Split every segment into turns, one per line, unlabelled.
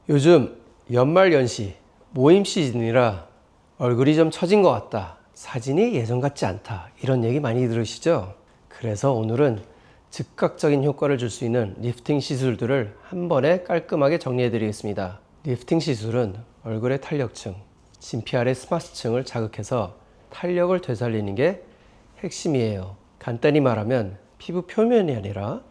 요즘 연말연시 모임 시즌이라 얼굴이 좀 처진 것 같다, 사진이 예전 같지 않다, 이런 얘기 많이 들으시죠? 그래서 오늘은 즉각적인 효과를 줄 수 있는 리프팅 시술들을 한 번에 깔끔하게 정리해 드리겠습니다. 리프팅 시술은 얼굴의 탄력층, 진피 아래 스마스층을 자극해서 탄력을 되살리는 게 핵심이에요. 간단히 말하면 피부 표면이 아니라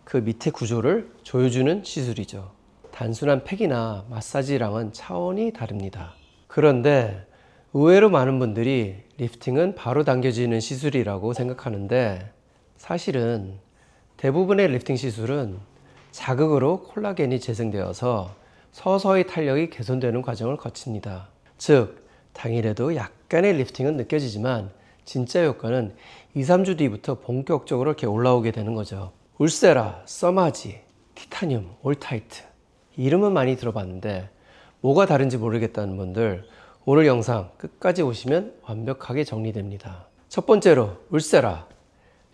그 밑에 구조를 조여주는 시술이죠. 단순한 팩이나 마사지랑은 차원이 다릅니다. 그런데 의외로 많은 분들이 리프팅은 바로 당겨지는 시술이라고 생각하는데, 사실은 대부분의 리프팅 시술은 자극으로 콜라겐이 재생되어서 서서히 탄력이 개선되는 과정을 거칩니다. 즉, 당일에도 약간의 리프팅은 느껴지지만 진짜 효과는 2-3주 뒤부터 본격적으로 이렇게 올라오게 되는 거죠. 울세라, 써마지, 티타늄, 올타이트, 이름은 많이 들어봤는데 뭐가 다른지 모르겠다는 분들, 오늘 영상 끝까지 보시면 완벽하게 정리됩니다. 첫 번째로 울세라,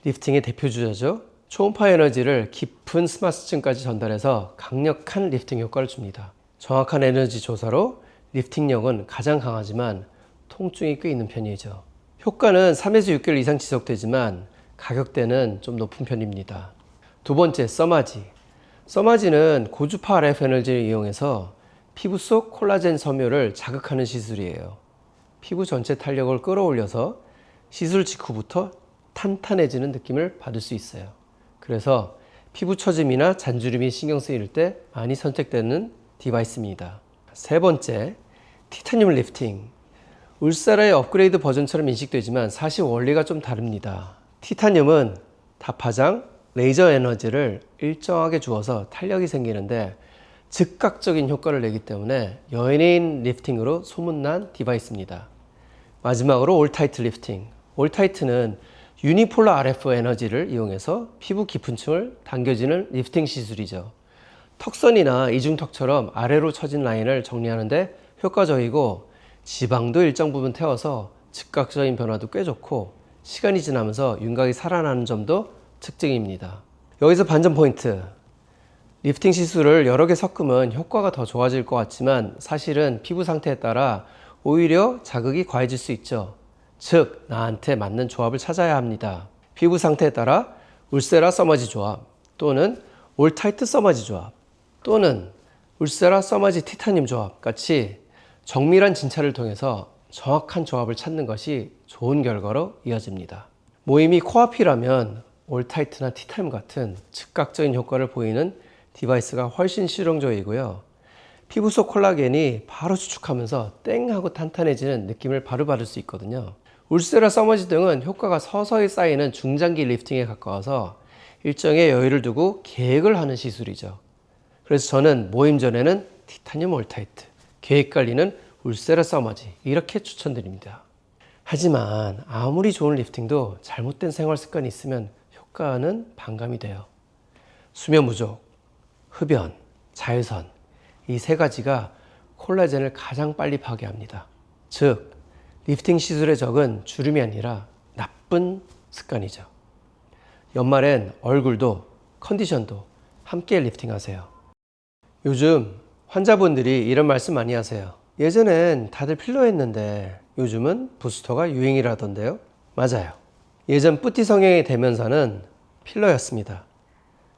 리프팅의 대표 주자죠. 초음파 에너지를 깊은 스마스층까지 전달해서 강력한 리프팅 효과를 줍니다. 정확한 에너지 조사로 리프팅력은 가장 강하지만 통증이 꽤 있는 편이죠. 효과는 3에서 6개월 이상 지속되지만 가격대는 좀 높은 편입니다. 두 번째, 써마지. 써마지는 고주파 RF 에너지를 이용해서 피부 속 콜라겐 섬유를 자극하는 시술이에요. 피부 전체 탄력을 끌어올려서 시술 직후부터 탄탄해지는 느낌을 받을 수 있어요. 그래서 피부 처짐이나 잔주름이 신경 쓰일 때 많이 선택되는 디바이스입니다. 세 번째, 티타늄 리프팅. 울세라의 업그레이드 버전처럼 인식되지만 사실 원리가 좀 다릅니다. 티타늄은 다파장, 레이저 에너지를 일정하게 주어서 탄력이 생기는데 즉각적인 효과를 내기 때문에 연예인 리프팅으로 소문난 디바이스입니다. 마지막으로 올타이트 리프팅. 올타이트는 유니폴러 RF 에너지를 이용해서 피부 깊은 층을 당겨지는 리프팅 시술이죠. 턱선이나 이중턱처럼 아래로 처진 라인을 정리하는데 효과적이고, 지방도 일정 부분 태워서 즉각적인 변화도 꽤 좋고, 시간이 지나면서 윤곽이 살아나는 점도 특징입니다. 여기서 반전 포인트. 리프팅 시술을 여러 개 섞으면 효과가 더 좋아질 것 같지만 사실은 피부 상태에 따라 오히려 자극이 과해질 수 있죠. 즉, 나한테 맞는 조합을 찾아야 합니다. 피부 상태에 따라 울세라 써마지 조합, 또는 올타이트 써마지 조합, 또는 울세라 써마지 티타늄 조합 같이 정밀한 진찰을 통해서 정확한 조합을 찾는 것이 좋은 결과로 이어집니다. 모임이 코앞이라면 올타이트나 티타늄 같은 즉각적인 효과를 보이는 디바이스가 훨씬 실용적이고요. 피부 속 콜라겐이 바로 수축하면서 땡 하고 탄탄해지는 느낌을 바로 받을 수 있거든요. 울세라 써머지 등은 효과가 서서히 쌓이는 중장기 리프팅에 가까워서 일정의 여유를 두고 계획을 하는 시술이죠. 그래서 저는 모임 전에는 티타늄 올타이트, 계획 관리는 울세라 써머지, 이렇게 추천드립니다. 하지만 아무리 좋은 리프팅도 잘못된 생활 습관이 있으면 효과는 반감이 돼요. 수면 부족, 흡연, 자외선, 이 세 가지가 콜라겐을 가장 빨리 파괴합니다. 즉, 리프팅 시술의 적은 주름이 아니라 나쁜 습관이죠. 연말엔 얼굴도 컨디션도 함께 리프팅하세요. 요즘 환자분들이 이런 말씀 많이 하세요. 예전엔 다들 필러 했는데 요즘은 부스터가 유행이라던데요. 맞아요. 예전 뿌띠 성형의 대명사는 필러였습니다.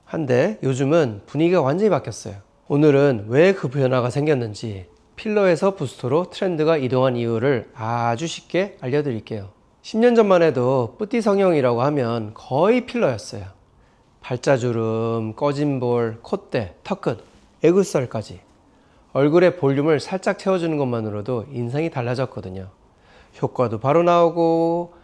한데 요즘은 분위기가 완전히 바뀌었어요. 오늘은 왜 그 변화가 생겼는지, 필러에서 부스터로 트렌드가 이동한 이유를 아주 쉽게 알려드릴게요. 10년 전만 해도 뿌띠 성형이라고 하면 거의 필러였어요. 발자주름, 꺼진 볼, 콧대, 턱끝, 애교살까지 얼굴의 볼륨을 살짝 채워주는 것만으로도 인상이 달라졌거든요. 효과도 바로 나오고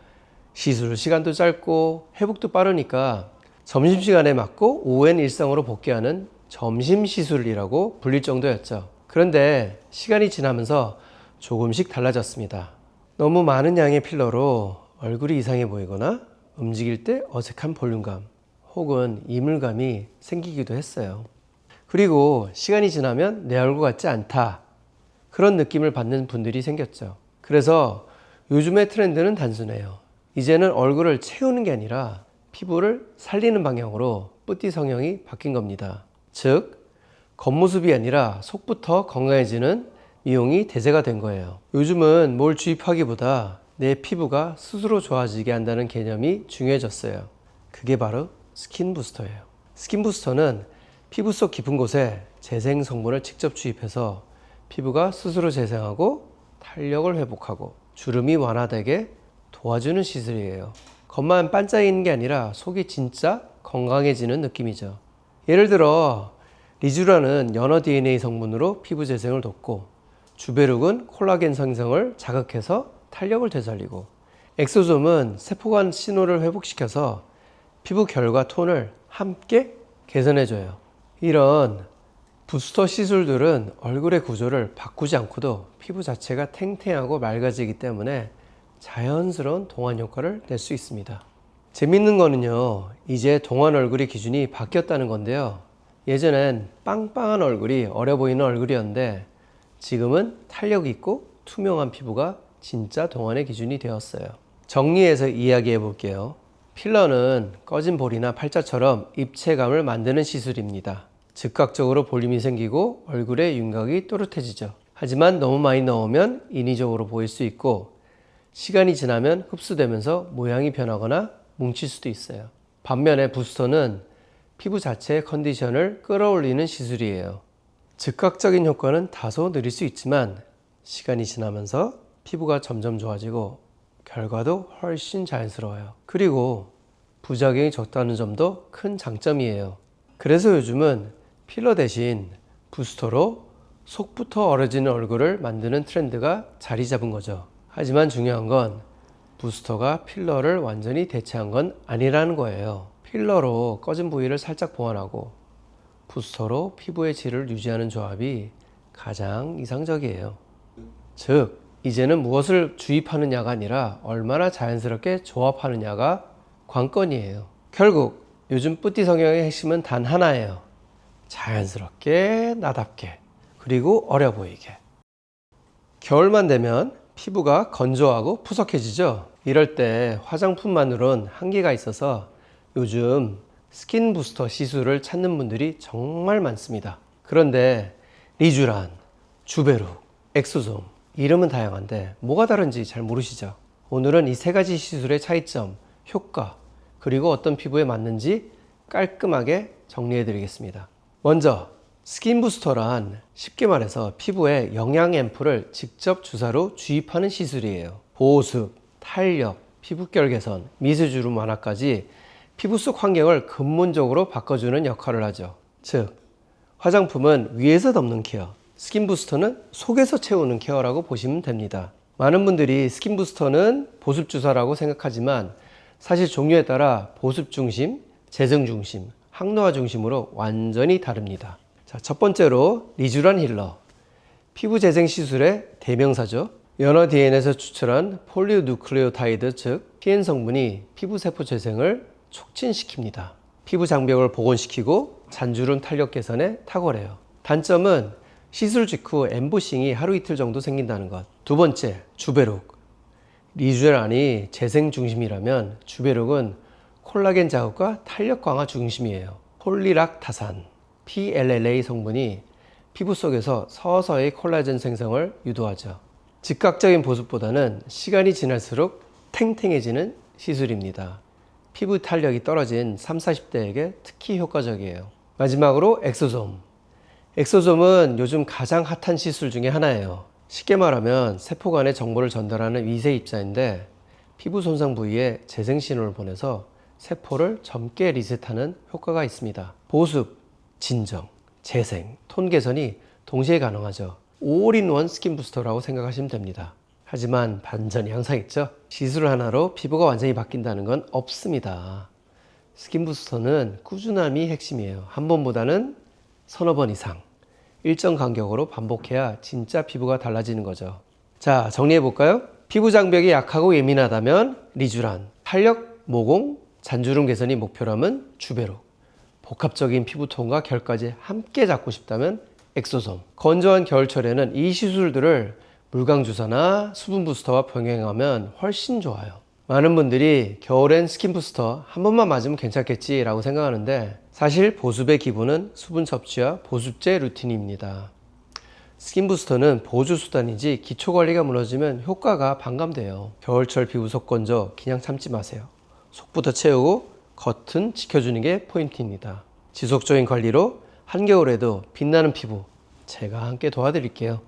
시술 시간도 짧고 회복도 빠르니까 점심시간에 맞고 오후엔 일상으로 복귀하는 점심 시술이라고 불릴 정도였죠. 그런데 시간이 지나면서 조금씩 달라졌습니다. 너무 많은 양의 필러로 얼굴이 이상해 보이거나 움직일 때 어색한 볼륨감 혹은 이물감이 생기기도 했어요. 그리고 시간이 지나면 내 얼굴 같지 않다, 그런 느낌을 받는 분들이 생겼죠. 그래서 요즘의 트렌드는 단순해요. 이제는 얼굴을 채우는 게 아니라 피부를 살리는 방향으로 뿌띠 성형이 바뀐 겁니다. 즉, 겉모습이 아니라 속부터 건강해지는 미용이 대세가 된 거예요. 요즘은 뭘 주입하기보다 내 피부가 스스로 좋아지게 한다는 개념이 중요해졌어요. 그게 바로 스킨 부스터예요. 스킨 부스터는 피부 속 깊은 곳에 재생 성분을 직접 주입해서 피부가 스스로 재생하고 탄력을 회복하고 주름이 완화되게 도와주는 시술이에요. 겉만 반짝이는 게 아니라 속이 진짜 건강해지는 느낌이죠. 예를 들어 리쥬란은 연어 DNA 성분으로 피부 재생을 돕고, 주베룩은 콜라겐 생성을 자극해서 탄력을 되살리고, 엑소솜은 세포간 신호를 회복시켜서 피부 결과 톤을 함께 개선해줘요. 이런 부스터 시술들은 얼굴의 구조를 바꾸지 않고도 피부 자체가 탱탱하고 맑아지기 때문에 자연스러운 동안 효과를 낼 수 있습니다. 재밌는 거는요, 이제 동안 얼굴의 기준이 바뀌었다는 건데요. 예전엔 빵빵한 얼굴이 어려 보이는 얼굴이었는데 지금은 탄력 있고 투명한 피부가 진짜 동안의 기준이 되었어요. 정리해서 이야기해 볼게요. 필러는 꺼진 볼이나 팔자처럼 입체감을 만드는 시술입니다. 즉각적으로 볼륨이 생기고 얼굴의 윤곽이 또렷해지죠. 하지만 너무 많이 넣으면 인위적으로 보일 수 있고, 시간이 지나면 흡수되면서 모양이 변하거나 뭉칠 수도 있어요. 반면에 부스터는 피부 자체의 컨디션을 끌어올리는 시술이에요. 즉각적인 효과는 다소 느릴 수 있지만 시간이 지나면서 피부가 점점 좋아지고 결과도 훨씬 자연스러워요. 그리고 부작용이 적다는 점도 큰 장점이에요. 그래서 요즘은 필러 대신 부스터로 속부터 어려지는 얼굴을 만드는 트렌드가 자리 잡은 거죠. 하지만 중요한 건 부스터가 필러를 완전히 대체한 건 아니라는 거예요. 필러로 꺼진 부위를 살짝 보완하고 부스터로 피부의 질을 유지하는 조합이 가장 이상적이에요. 즉, 이제는 무엇을 주입하느냐가 아니라 얼마나 자연스럽게 조합하느냐가 관건이에요. 결국 요즘 뿌띠 성형의 핵심은 단 하나예요. 자연스럽게, 나답게, 그리고 어려 보이게. 겨울만 되면 피부가 건조하고 푸석해지죠. 이럴 때 화장품만으론 한계가 있어서 요즘 스킨 부스터 시술을 찾는 분들이 정말 많습니다. 그런데 리쥬란, 주베룩, 엑소솜, 이름은 다양한데 뭐가 다른지 잘 모르시죠? 오늘은 이 세 가지 시술의 차이점, 효과, 그리고 어떤 피부에 맞는지 깔끔하게 정리해 드리겠습니다. 먼저 스킨 부스터란 쉽게 말해서 피부에 영양 앰플을 직접 주사로 주입하는 시술이에요. 보습, 탄력, 피부결 개선, 미세주름 완화까지 피부 속 환경을 근본적으로 바꿔주는 역할을 하죠. 즉, 화장품은 위에서 덮는 케어, 스킨 부스터는 속에서 채우는 케어라고 보시면 됩니다. 많은 분들이 스킨 부스터는 보습 주사라고 생각하지만 사실 종류에 따라 보습 중심, 재생 중심, 항노화 중심으로 완전히 다릅니다. 자, 첫 번째로 리쥬란 힐러. 피부 재생 시술의 대명사죠. 연어 DNA에서 추출한 폴리누클레오타이드, 즉 PN 성분이 피부 세포 재생을 촉진시킵니다. 피부 장벽을 복원시키고 잔주름 탄력 개선에 탁월해요. 단점은 시술 직후 엠보싱이 하루 이틀 정도 생긴다는 것. 두 번째, 주베룩. 리쥬란이 재생 중심이라면 주베룩은 콜라겐 자극과 탄력 강화 중심이에요. 폴리락타산, PLLA 성분이 피부 속에서 서서히 콜라겐 생성을 유도하죠. 즉각적인 보습보다는 시간이 지날수록 탱탱해지는 시술입니다. 피부 탄력이 떨어진 30, 40대에게 특히 효과적이에요. 마지막으로 엑소솜. 엑소솜은 요즘 가장 핫한 시술 중에 하나예요. 쉽게 말하면 세포 간에 정보를 전달하는 위세 입자인데 피부 손상 부위에 재생 신호를 보내서 세포를 젊게 리셋하는 효과가 있습니다. 보습, 진정, 재생, 톤 개선이 동시에 가능하죠. 올인원 스킨 부스터라고 생각하시면 됩니다. 하지만 반전이 항상 있죠. 시술 하나로 피부가 완전히 바뀐다는 건 없습니다. 스킨 부스터는 꾸준함이 핵심이에요. 한 번보다는 서너 번 이상 일정 간격으로 반복해야 진짜 피부가 달라지는 거죠. 자, 정리해 볼까요? 피부 장벽이 약하고 예민하다면 리쥬란, 탄력, 모공, 잔주름 개선이 목표라면 주베룩, 복합적인 피부톤과 결까지 함께 잡고 싶다면 엑소솜. 건조한 겨울철에는 이 시술들을 물광 주사나 수분 부스터와 병행하면 훨씬 좋아요. 많은 분들이 겨울엔 스킨 부스터 한 번만 맞으면 괜찮겠지 라고 생각하는데 사실 보습의 기본은 수분 섭취와 보습제 루틴입니다. 스킨 부스터는 보조 수단이지 기초 관리가 무너지면 효과가 반감돼요. 겨울철 피부 속 건조 그냥 참지 마세요. 속부터 채우고 겉은 지켜주는 게 포인트입니다. 지속적인 관리로 한겨울에도 빛나는 피부 제가 함께 도와드릴게요.